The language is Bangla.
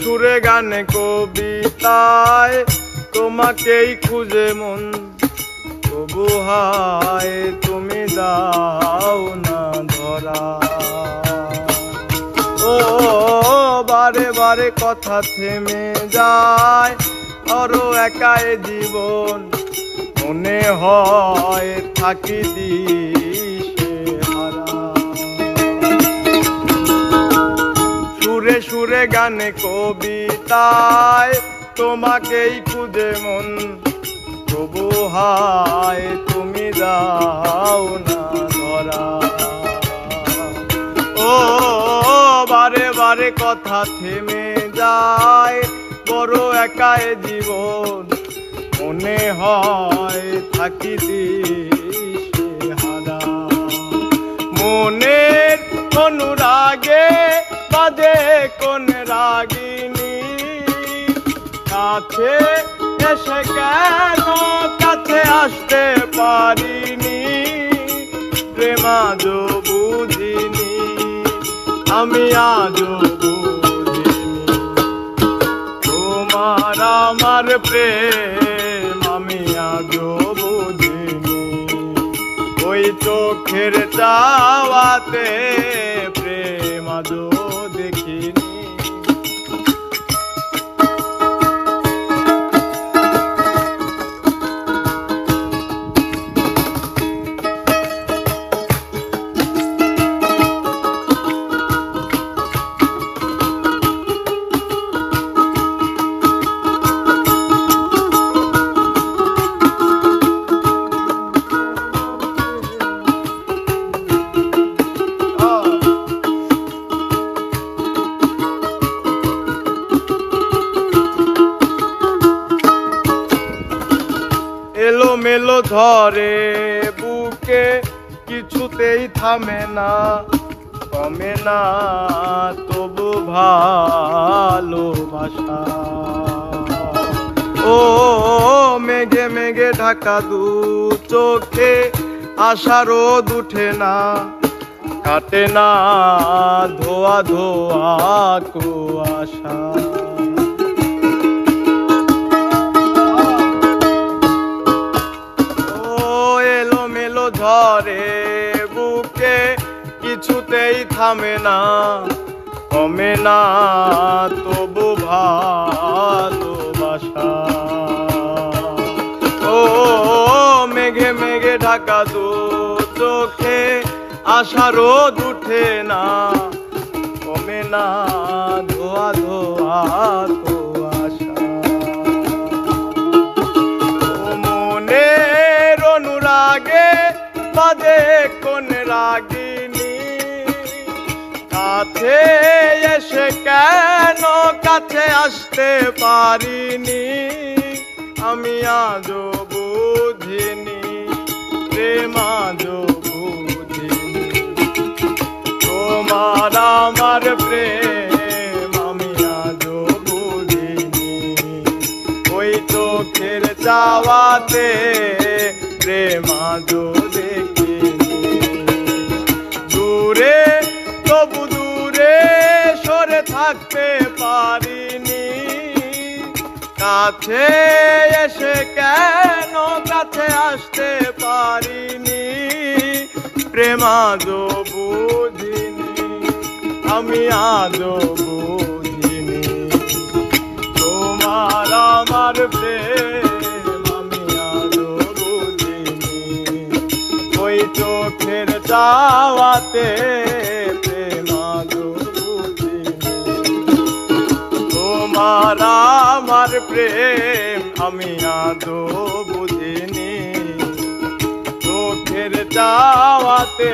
সুরে গানে কবিতায় তোমাকেই খুঁজে মন, তবু হায় তুমি দাও না ধরা। ও বারে বারে কথা থেমে যায়, আরো একাই জীবন মনে হয় থাকি দিশে হারা। সুরে সুরে গানে কবিতায় তোমাকেই খুঁজে মন, তবু হায় তুমি দাও না ধরা। ও বারে বারে কথা থেমে যায়, বড় একাই জীবন মনে হয় থাকি দিশে হারা। মনের অনুরাগে বাজে কোন রাগিনী, কাছে এসে কেন কাছে আসতে পারিনি। প্রেম আজও বুঝিনি, আমি আজও বুঝিনি। তোমার আমার প্রেম আমি আজও বুঝিনি। ওই চোখের চাওয়াতে প্রেম আজও দেখিনি। এলো মেলো ধরে বুকে, কিছুতেই থামে না কমে না তবু ভালোবাসা। ও মেঘে মেঘে ঢাকা দু চোখে, আশা রোদ উঠে না কাটে না ধোয়া ধোয়া কুয়াশা। ধরে বুকে, কিছুতেই থামে না কমে না তবু ভালোবাসা। ও মেঘে মেঘে ঢাকা দু চোখে, আশা রোদ উঠে না কমে না ধোয়া ধোয়া কুয়াশা। মনের অনুরাগে বাজে কোন রাগিনী, কাছে এসে কেন কাছে আসতে পারিনি। আমি আজও বুঝিনি, প্রেম আজও বুঝিনি। তোমার আমার প্রেম আমি আজও বুঝিনি। ওই চোখের চাওয়াতে প্রেম আজও দেখিনি। দূরে তবু দূরে সরে থাকতে পারিনি, কাছে এসে কেন কাছে আসতে পারিনি। প্রেম আজও বুঝিনি, আমি আজও বুঝিনি। তোমার আমার প্রেম আমি আজও বুঝিনি। ওই চোখের চাওয়াতে প্রেম আজও বুঝিনি। তোমার আমার প্রেম আমি আজও বুঝিনি। চোখের চাওয়াতে